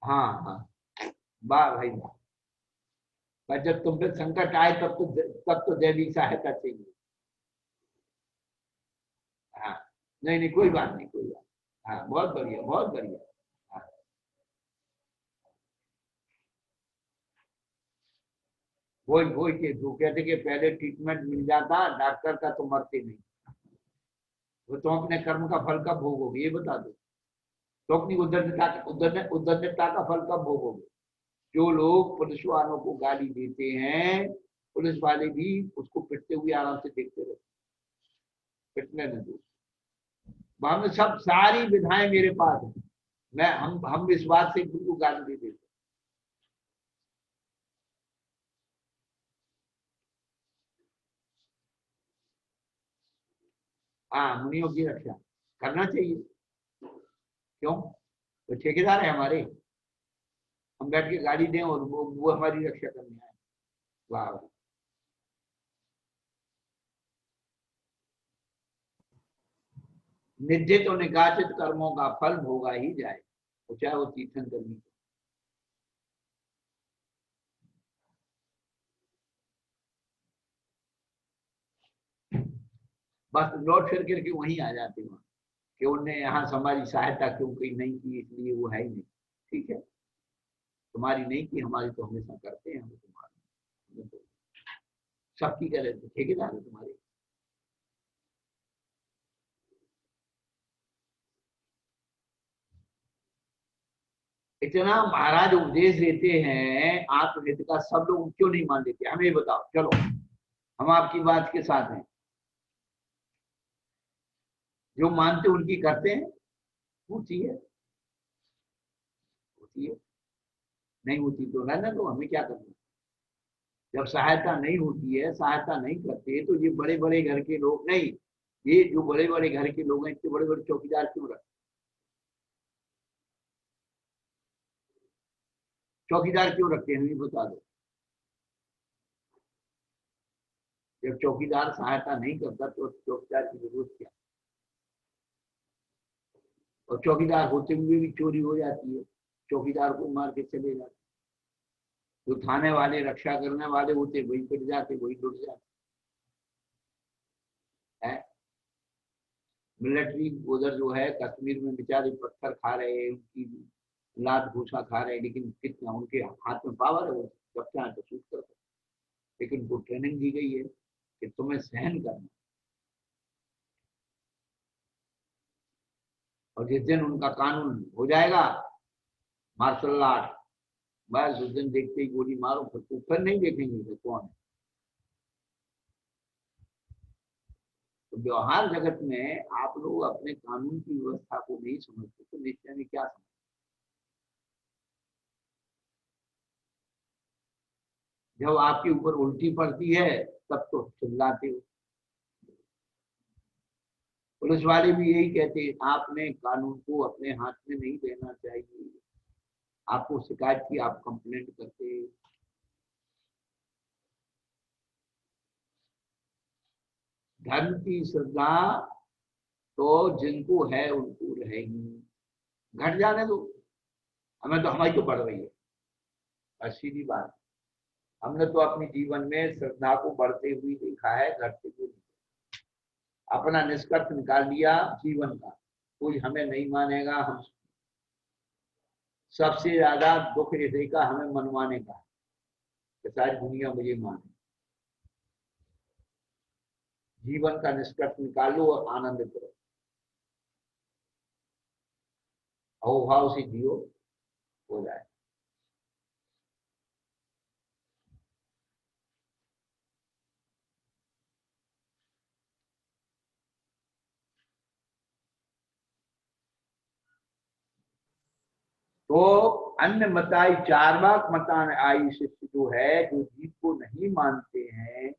हाँ हाँ, वाह भाई वाह। पर जब तुम पे संकट आए तब तो दैवी सहायता चाहिए। हाँ, नहीं नहीं, कोई बात नहीं, कोई बात। हाँ, बहुत बढ़िया, बहुत बढ़िया। हाँ, वही के वो कहते कि पहले ट्रीटमेंट मिल जाता डॉक्टर का तो मरते नहीं। वो तो अपने कर्म का फल कब भोगोगे ये बता दो। तो अपनी उद्दंडता का फल कब भोगोगे? जो लोग पुलिस वालों को गाली देते हैं, पुलिस वाले भी उसको पिटते हुए आराम से देखते रहते, पिटने न दो। हम सब सारी विधाएं मेरे पास है, मैं हम इस बात से बिल्कुल गाली दे देते। हाँ, मुनियों की रक्षा करना चाहिए। क्यों? तो ठेकेदार है हमारे, हम बैठ के गाड़ी दें और वो हमारी रक्षा करने आए। वाह। निश्चित और निकाचित कर्मों का फल भोगा ही जाए, तो चाहे वो तीर्थन करनी। बस लौट फिर करके वहीं आ जाते वहां कि उनने यहाँ हमारी सहायता क्यों की नहीं की, इसलिए वो है ही नहीं। ठीक है, तुम्हारी नहीं की, हमारी तो हमेशा करते हैं। हम तुम्हारी तो सबकी करे तो ठेकेदार है तुम्हारे। इतना महाराज उपदेश देते हैं आत्महित का, सब लोग क्यों नहीं मान लेते? हमें बताओ, चलो हम आपकी बात के साथ हैं। जो मानते उनकी करते हैं, होती है, होती है। नहीं होती तो रहने दो, हमें क्या करना। जब सहायता नहीं होती है, सहायता नहीं करते, तो ये बड़े बड़े घर के लोग नहीं, ये जो बड़े बड़े घर के लोग हैं, इतने बड़े बड़े चौकीदार क्यों रखते? चौकीदार क्यों रखते हैं हमें बता दो। जब चौकीदार सहायता नहीं करता तो चौकीदार की जरूरत क्या? और चौकीदार होते हुए भी चोरी हो जाती है, चौकीदार को मार के चले जाते। जो थाने वाले रक्षा करने वाले होते वही पिट जाते, वही लुट जाते हैं। मिलिट्री उधर जो है कश्मीर में बेचारे पत्थर खा रहे हैं, उनकी लात भूसा खा रहे हैं, लेकिन कितना उनके हाथ में पावर है, वो जब चाहे तो शूट कर सकते। लेकिन उनको ट्रेनिंग दी गई है कि तुम्हें सहन करना। और जिस दिन उनका कानून हो जाएगा, मार्शल आर्ट, बस उस दिन देखते ही गोली मारो, फिर नहीं देखेंगे कि कौन है। तो व्यवहार जगत में आप लोग अपने कानून की व्यवस्था को नहीं समझते तो निश्चय में क्या समझते? जब आपके ऊपर उल्टी पड़ती है तब तो चिल्लाते हो। पुलिस वाले भी यही कहते हैं, आपने कानून को अपने हाथ में नहीं लेना चाहिए, आपको शिकायत की आप कंप्लेंट करते। धर्म की श्रद्धा तो जिनको है उनको रहेगी, घट जाने दो, हमें तो हमारी तो बढ़ रही है। और सीधी बात, हमने तो अपने जीवन में श्रद्धा को बढ़ते हुए देखा है, घटते हुए नहीं। अपना निष्कर्ष निकाल लिया जीवन का, कोई हमें नहीं मानेगा। हम सबसे ज्यादा दुख इसी का हमें मनवाने का कि सारी दुनिया मुझे माने। जीवन का निष्कर्ष निकाल लो और आनंद करो, अहोभाव से जियो, हो जाए। तो अन्य मताई चारवाक मतान आई शिष्य जो है, जो जीव को नहीं मानते हैं,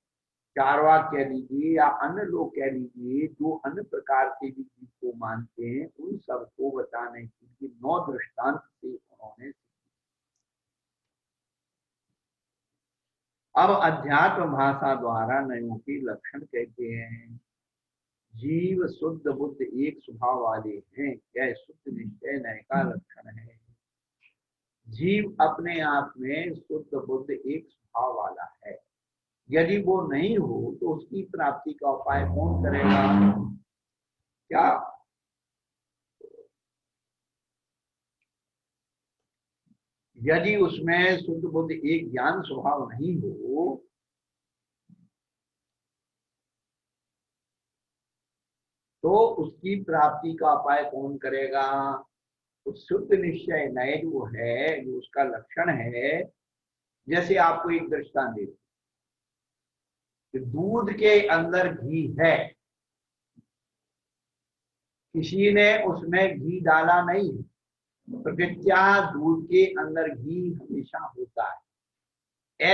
चारवाक कह लीजिए या अन्य लोग कह लीजिए, जो अन्य प्रकार के भी जीव को मानते हैं, उन सबको बताने के लिए 9 दृष्टांत से उन्होंने। अब अध्यात्म भाषा द्वारा नयों के लक्षण कहते हैं। जीव शुद्ध बुद्ध एक स्वभाव वाले हैं, यह शुद्ध निश्चय नय का लक्षण है। जीव अपने आप में शुद्ध बुद्ध एक स्वभाव वाला है। यदि वो नहीं हो तो उसकी प्राप्ति का उपाय कौन करेगा? क्या यदि उसमें शुद्ध बुद्ध एक ज्ञान स्वभाव नहीं हो तो उसकी प्राप्ति का उपाय कौन करेगा? तो शुद्ध निश्चय नय जो है, जो उसका लक्षण है, जैसे आपको एक दृष्टांत दे, दूध के अंदर घी है, किसी ने उसमें घी डाला नहीं, प्रकृत्या दूध के अंदर घी हमेशा होता है।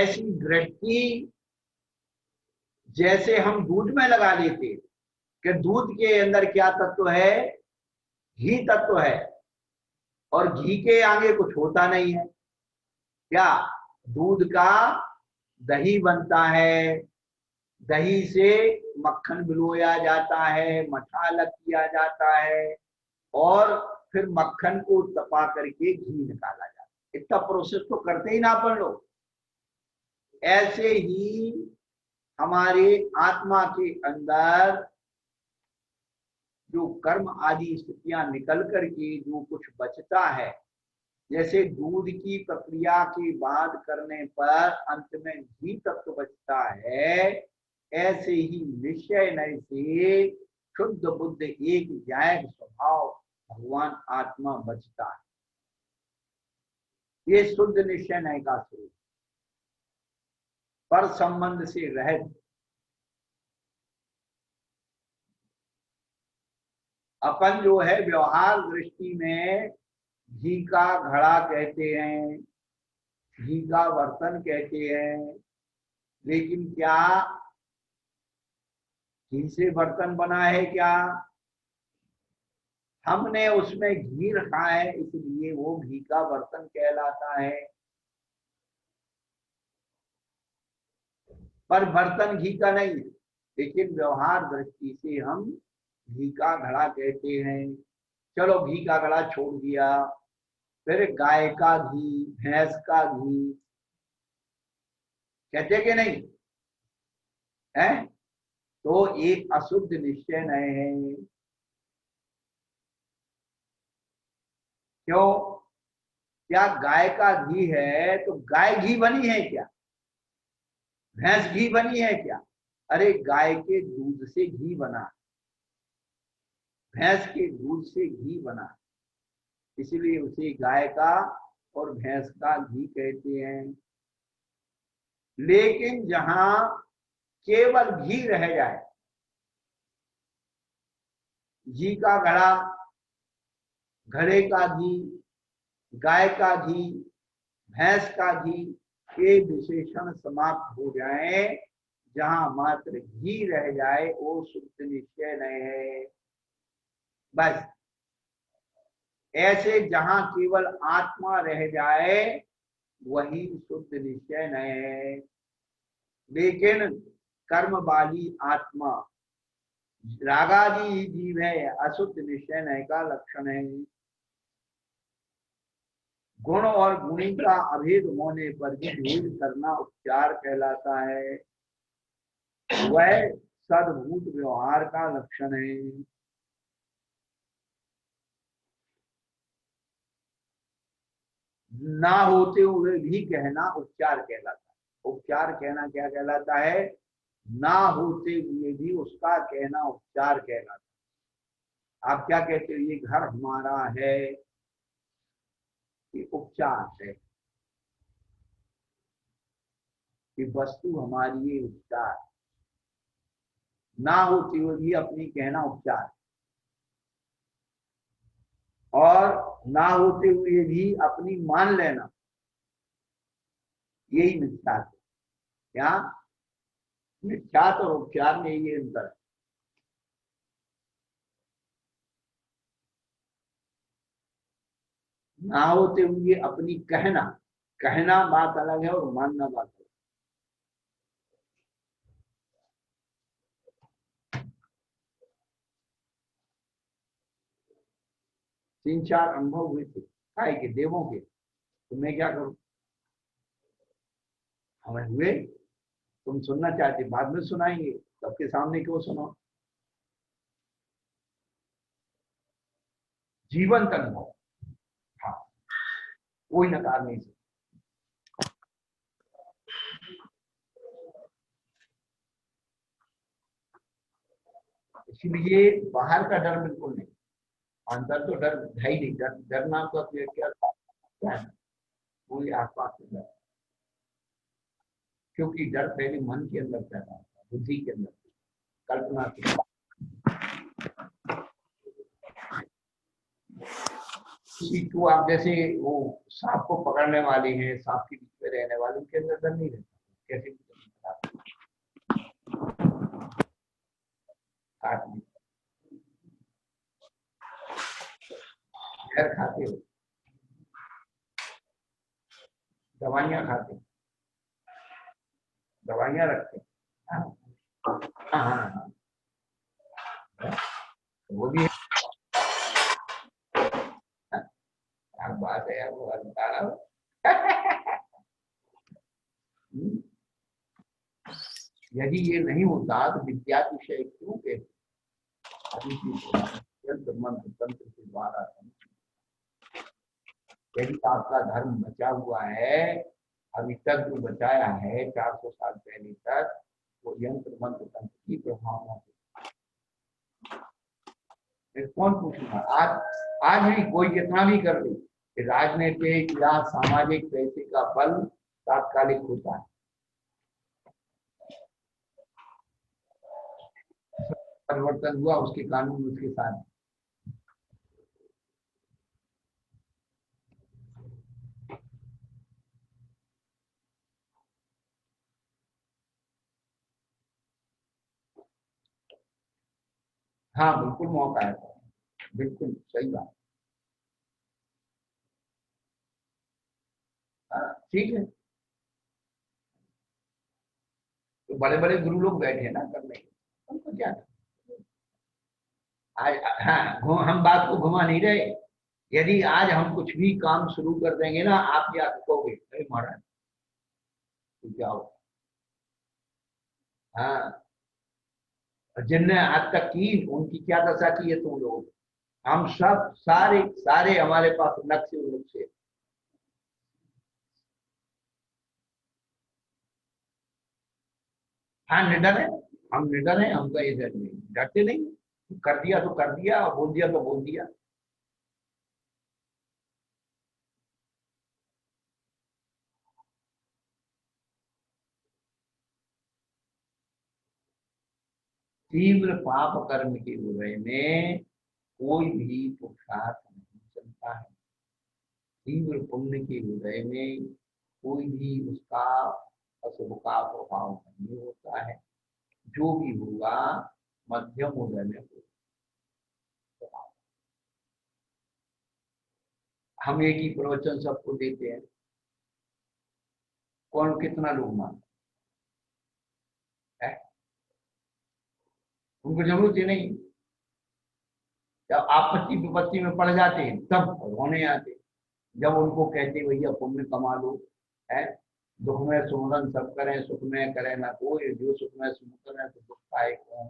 ऐसी दृष्टि जैसे हम दूध में लगा लेते कि दूध के अंदर क्या तत्व है? घी तत्व है, और घी के आगे कुछ होता नहीं है। क्या दूध का दही बनता है, दही से मक्खन बिलोया जाता है, मठा अलग किया जाता है, और फिर मक्खन को तपा करके घी निकाला जाता है। इतना प्रोसेस तो करते ही ना अपन लोग। ऐसे ही हमारे आत्मा के अंदर जो कर्म आदि स्थितियां निकल करके जो कुछ बचता है, जैसे दूध की प्रक्रिया के बाद करने पर अंत में घी तत्व बचता है, ऐसे ही निश्चय नय से शुद्ध बुद्ध एक न्याय स्वभाव भगवान आत्मा बचता है। ये शुद्ध निश्चय नय का स्वरूप, पर संबंध से रहित। अपन जो है व्यवहार दृष्टि में घी का घड़ा कहते हैं, घी का बर्तन कहते हैं, लेकिन क्या घी से बर्तन बना है? क्या हमने उसमें घी रखा है इसलिए वो घी का बर्तन कहलाता है, पर बर्तन घी का नहीं है। लेकिन व्यवहार दृष्टि से हम घी का घड़ा कहते हैं। चलो घी का घड़ा छोड़ दिया, फिर गाय का घी, भैंस का घी कहते कि नहीं है? तो एक अशुद्ध निश्चय नय है। क्यों? क्या गाय का घी है तो गाय घी बनी है क्या? भैंस घी बनी है क्या? अरे गाय के दूध से घी बना, भैंस के दूध से घी बना, इसलिए उसे गाय का और भैंस का घी कहते हैं। लेकिन जहां केवल घी रह जाए, घी का घड़ा, घड़े का घी, गाय का घी, भैंस का घी, ये विशेषण समाप्त हो जाए, जहां मात्र घी रह जाए वो शुद्ध निश्चय नहीं है। बस ऐसे जहां केवल आत्मा रह जाए वही शुद्ध निश्चय नहीं है। लेकिन कर्म वाली आत्मा रागादि जीव है, अशुद्ध निश्चय नहीं का लक्षण है। गुण और गुणी का अभेद होने पर भी भेद करना उपचार कहलाता है, वह सद्भूत व्यवहार का लक्षण है। ना होते हुए भी कहना उपचार कहलाता है। उपचार कहना क्या कहलाता है? ना होते हुए भी उसका कहना उपचार कहलाता है। आप क्या कहते हो? ये घर हमारा है, ये उपचार है। ये वस्तु हमारी, ये उपचार। ना होते हुए भी अपनी कहना उपचार, और ना होते हुए भी अपनी मान लेना, यही मिथ्यात्व है। क्या? मिथ्यात्व और उपचार में ये अंतर है। ना होते हुए अपनी कहना, कहना बात अलग है और मानना बात अलग। 3-4 अनुभव हुए थे काय के, देवों के, तो मैं क्या करूं? हमें हुए, तुम सुनना चाहते बाद में सुनाएंगे, सबके सामने क्यों सुनो? जीवंत अनुभव। हाँ, कोई नकार नहीं सकता। इसलिए बाहर का डर बिल्कुल नहीं, अंदर तो डर है ही नहीं। डरना तो क्या है? पूरी आसपास से डर, क्योंकि डर पहले मन के अंदर पैदा होता है, बुद्धि के अंदर, कल्पना से। को आप जैसे वो सांप को पकड़ने वाले हैं, सांप के बीच में रहने वाले, उनके अंदर डर नहीं रहता। कैसे काट घर खाते हो, दवाइयां खाते, दवाइयां रखते। हाँ हाँ हाँ, वो भी है। बात है यार, वो यदि ये नहीं होता तो विद्या विषय क्यों कहते? मंत्र तंत्र के द्वारा, यदि आपका धर्म बचा हुआ है, अभी तक जो बचाया है 400 साल पहले तक, वो यंत्र मंत्र तंत्र की प्रभावना से। कौन पूछूंगा? आज भी कोई कितना भी कर दे, राजनीतिक या सामाजिक पैसे का बल तात्कालिक होता है, परिवर्तन हुआ, उसके कानून उसके साथ। हाँ बिल्कुल मौका है, बिल्कुल सही बात। ठीक है, तो बड़े बड़े गुरु लोग बैठे हैं ना करने, उनको क्या आज। हाँ, हम बात को घुमा नहीं रहे। यदि आज हम कुछ भी काम शुरू कर देंगे ना, आप क्या कहोगे? अरे महाराज तो क्या हो। हाँ, जिनने आज तक की उनकी क्या दशा की है तुम लोग? हम सब सारे सारे हमारे पास लक्ष्य उन्मुख। हाँ निडर है, हम निडर है, हमका ये डर नहीं, डरते नहीं। कर दिया तो कर दिया, और बोल दिया तो बोल दिया। तीव्र पाप कर्म के उदय में कोई भी पुरुषार्थ नहीं चलता है। तीव्र पुण्य के हृदय में कोई भी उसका अशुभ का प्रभाव नहीं होता है। जो भी होगा मध्यम हृदय में होगा। हम एक ही प्रवचन सबको देते हैं, कौन कितना लोग मानते हैं? उनको जरूरत ही नहीं। जब आपत्ति विपत्ति में पड़ जाते हैं तब होने आते। जब उनको कहते भैया पुण्य कमा लो, है दुख में सुमरन सब करें, सुख में करें ना कोई, जो सुख में सुमरन है तो दुख पाए कौन।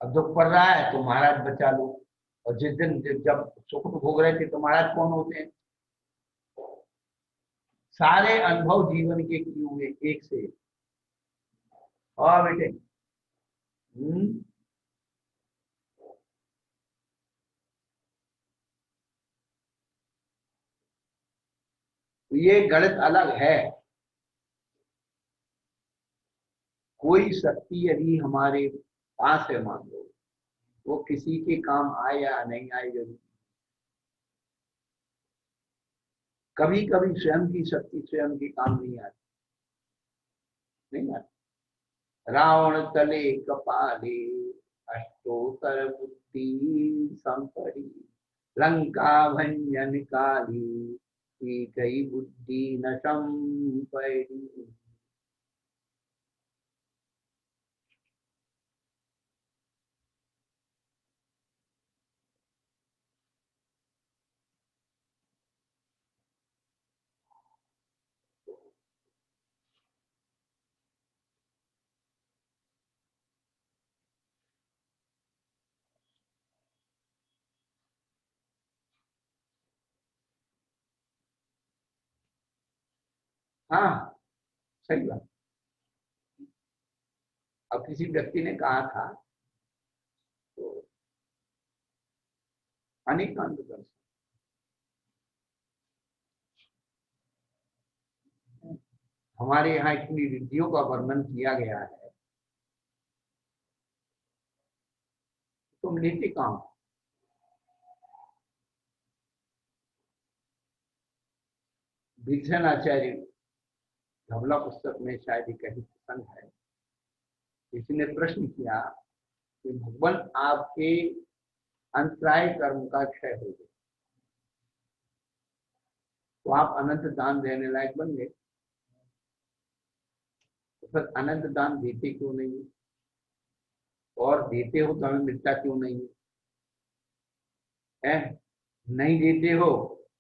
अब दुख पड़ रहा है तो महाराज बचा लो, और जिस दिन जब सुख भोग रहे थे तो महाराज कौन होते हैं? सारे अनुभव जीवन के किए हुए एक से। और बेटे ये गणित अलग है। कोई शक्ति यदि हमारे पास है, मान लो वो किसी के काम आए या नहीं आए, जरूर कभी कभी स्वयं की शक्ति स्वयं के काम नहीं आती, नहीं आती। रावण तले कपाले अष्टोत्तर बुद्धि संपरी, लंका भंजन काली की कई बुद्धि न संपरी। हाँ सही बात। अब किसी व्यक्ति ने कहा था तो अनेकांत दर्शन, हमारे यहाँ इतनी रिद्धियों का वर्णन किया गया है, तुम लेते कहाँ? भीषण आचार्य धवला पुस्तक में शायद एक ऐसी प्रसंग है, इसने प्रश्न किया कि भगवान आपके अंतराय कर्म का क्षय हो गया तो आप अनंत दान देने लायक बन गए, तो फिर अनंत दान देते क्यों नहीं, और देते हो तो हमें मिलता क्यों नहीं है? नहीं देते हो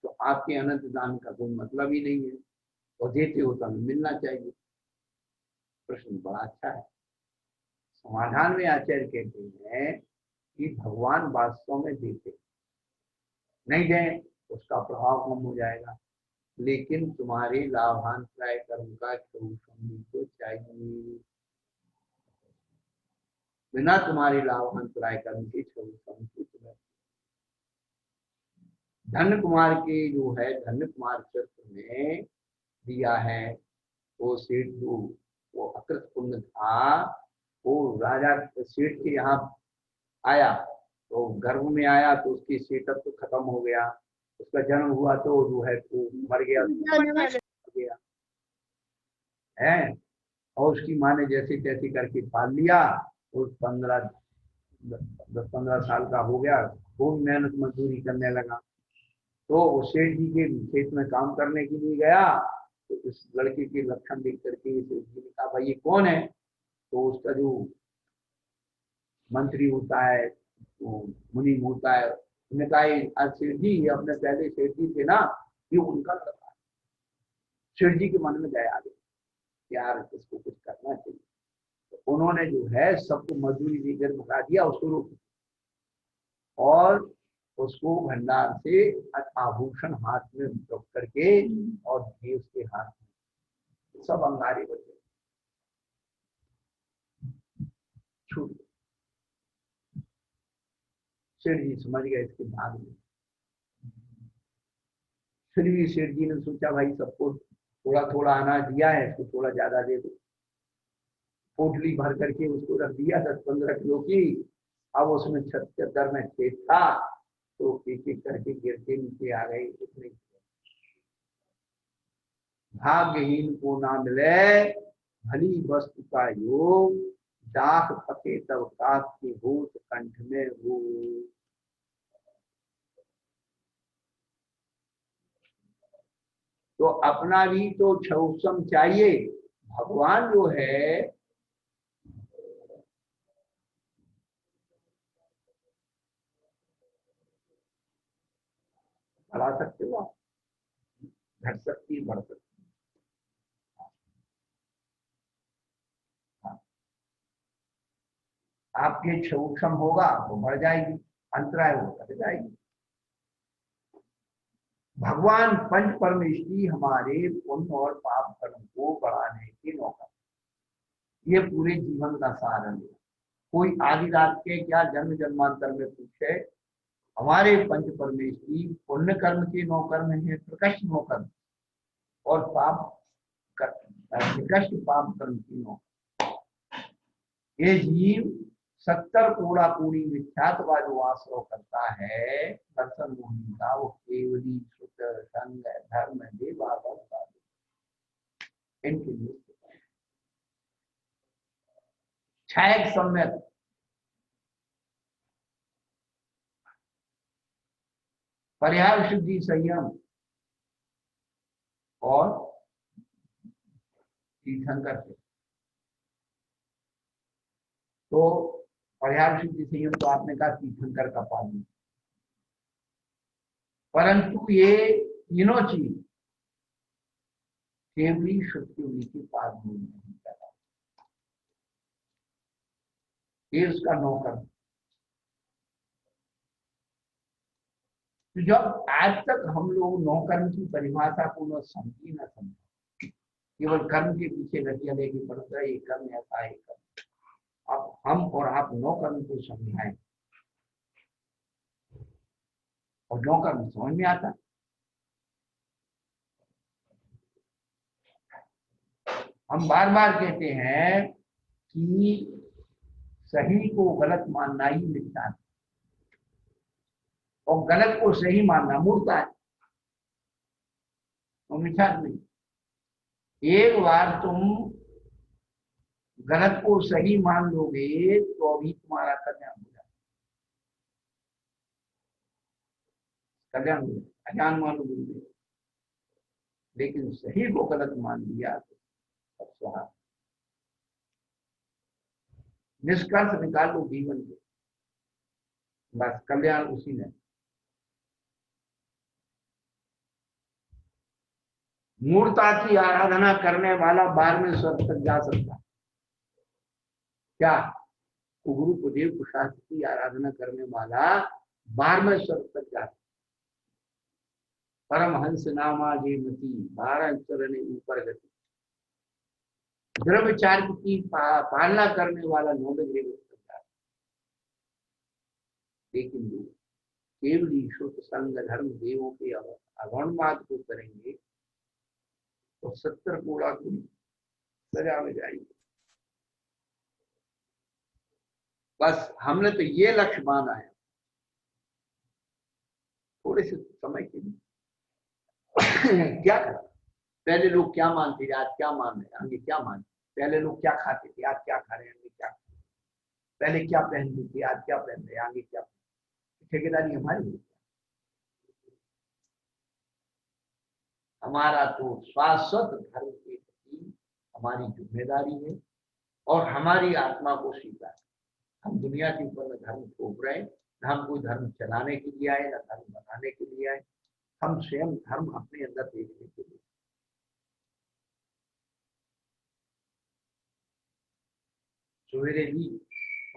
तो आपके अनंत दान का कोई मतलब ही नहीं है, और देते हो तो हमें मिलना चाहिए। प्रश्न बड़ा अच्छा है। समाधान में आचार्य कहते हैं कि भगवान वास्तव में देते, नहीं दें उसका प्रभाव कम हो जाएगा, लेकिन तुम्हारे लाभांतराय कर्म का क्षोभनी तो चाहिए। बिना तुम्हारे लाभांतराय कर्म के क्षोभनी तुम्हें। धन कुमार के जो है, धन कुमार चरित्र में दिया है, वो सेठ जो वो अकृत पुण्य था, वो राजा सेठ के यहाँ आया तो गर्भ में आया तो उसकी सेठप तो खत्म हो गया, उसका जन्म हुआ तो जो है वो मर गया है, और उसकी माँ ने जैसे तैसे करके पाल लिया। उस 10-15 साल का हो गया, खूब मेहनत मजदूरी करने लगा, तो वो सेठ जी के खेत में काम करने के लिए गया, तो इस लड़के के लक्षण देख करके सेठ जी ने कहा भाई ये कौन है? तो उसका जो मंत्री होता है, वो मुनि होता है, उन्होंने कहा आज सेठ जी, ये अपने पहले सेठ जी थे ना, ये उनका लड़का है। सेठ जी के मन में दया आ गई, यार इसको कुछ करना चाहिए। तो उन्होंने जो है सबको मजदूरी देकर भगा दिया, उसको रोक, और उसको भंडार से आभूषण हाथ में रख करके और दिए उसके हाथ में, सब अंगारे बचे, छूट। सेठ जी समझ गए इसके भाग में, फिर भी सेठ जी ने सोचा भाई सबको थोड़ा थोड़ा अनाज दिया है, इसको थोड़ा ज्यादा दे दो। पोटली भर करके उसको रख दिया 10-15 किलो की। अब उसमें छत के दर में खेत था, तो एक एक करके गिरते नीचे आ गए। इतने भाग्यहीन को ना मिले भली वस्तु का योग, डाक पके तब काक के होत कंठ में हो। तो अपना भी तो छौसम चाहिए। भगवान जो है बढ़ा सकते हो आप, घट सकती है, बढ़ सकती है। आपके छौसम होगा तो बढ़ जाएगी, अंतराय हो घट जाएगी। भगवान पंच परमेश्वरी हमारे पुण्य और पाप कर्म को बढ़ाने के नौकर, ये पूरे जीवन का सार है। कोई आधी रात के क्या जन्म जन्मांतर में पूछे, हमारे पंच परमेश्वरी पुण्य कर्म के नौकर में है, प्रकट नौकर, और निकृष्ट पाप कर्म की नौकर। ये जीव 70 कोड़ा कूड़ी मिथ्यात्व का जो आश्रय करता है दर्शन मोहिनी का, वो केवली शुद्ध संग धर्म देवादर्श इनके लिए क्षय सम्यक परिहार शुद्धि संयम और तीर्थंकर से। तो परिहार शुद्धि संयम तो आपने कहा तीर्थंकर का पालन, परंतु ये तीनों चीज केवली शुद्धि उनकी पास नहीं करता, ये उसका नौकर। तो जब आज तक हम लोग नौकर्म की परिभाषा को न समझी न समझा, केवल कर्म के पीछे गतियां लेके पड़ता है, ये कर्म ऐसा है कर्म। अब हम और आप नौकर्म को समझाएं और नौकर्म समझ में आता। हम बार बार कहते हैं कि सही को गलत मानना ही मिथ्या है, और गलत को सही मानना मूर्खता है, वो मिथ्या नहीं। एक बार तुम गलत को सही मान लोगे तो अभी तुम्हारा कल्याण हो जाए, कल्याण हो जाए, अज्ञान मान लोगे। लेकिन सही को गलत मान लिया तो सब निष्कर्ष निकाल लो जीवन के, बस कल्याण उसी ने। मूर्ता की आराधना करने वाला 12वें स्वर्ग तक जा सकता है क्या? तो गुरु को देव को शास्त्र की आराधना करने वाला 12वें स्वर्ग तक जा सकता। परमहंस नामा जे मती 12 चरण ऊपर गति, द्रव्यचार्य की पालना करने वाला 9वें ग्रेड तक जा। लेकिन जो केवली शुद्ध संग धर्म देवों के अगौणवाद को करेंगे तो 70 कोड़ा की सजा में जाएंगे। बस हमने तो ये लक्ष्य माना है थोड़े से समय के लिए। क्या करा, पहले लोग क्या मानते थे, आज क्या मान रहे, आगे क्या मान। पहले लोग क्या खाते थे, आज क्या खा रहे हैं, आगे क्या। पहले क्या पहनते थे, आज क्या पहन रहे हैं, आगे क्या। ठेकेदारी हमारी है। हमारा तो शाश्वत धर्म के प्रति हमारी जिम्मेदारी है और हमारी आत्मा को स्वीकार। हम दुनिया के ऊपर में धर्म थोप रहे हैं, न हम कोई धर्म चलाने के लिए आए, न धर्म बनाने के लिए आए। हम स्वयं धर्म अपने अंदर देखने के लिए। सवेरे भी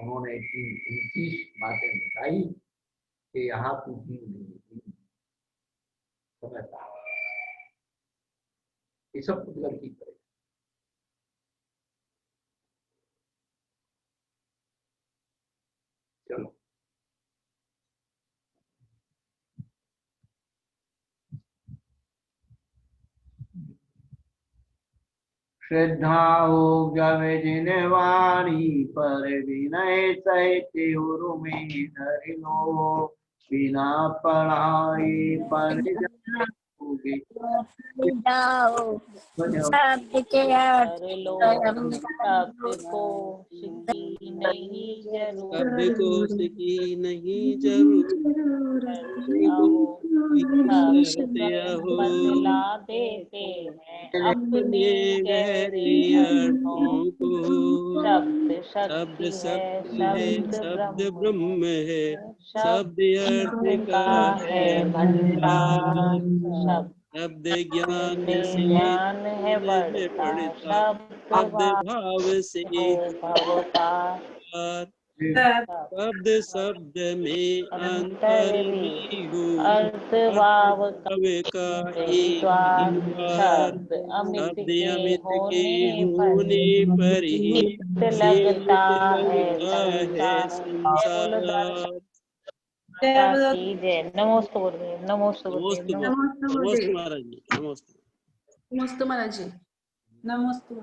उन्होंने 29 बातें बताई कि यहाँ तू जीव नहीं थी, समझता ये सब कुछ गलती करे। चलो श्रद्धा हो जवे जिन वाणी पर विनय सहित उरु में धरि लो बिना पढ़ाई पर जाओगे शब्द के अर्थ कर लो स्वयं शब्द को की नहीं जरूर शब्द कोश की नहीं जरूर बदला देते हैं अपने गहरे अर्थों को। शब्द शक्ति है, शब्द ब्रह्म है, शब्द अर्थ का है भंडार। शब्द ज्ञान से है बढ़ता, शब्द भाव से भव पार। शब्द शब्द में अंतर भी हो, अर्थ भाव का एक शब्द अमित के होने पर ही लगता है संसार। कीजिए नमोस्तु बोलिए, नमोस्तु बोलिए, नमोस्तु महाराज जी, नमोस्तु। नमस्ते महाराज जी, नमस्ते।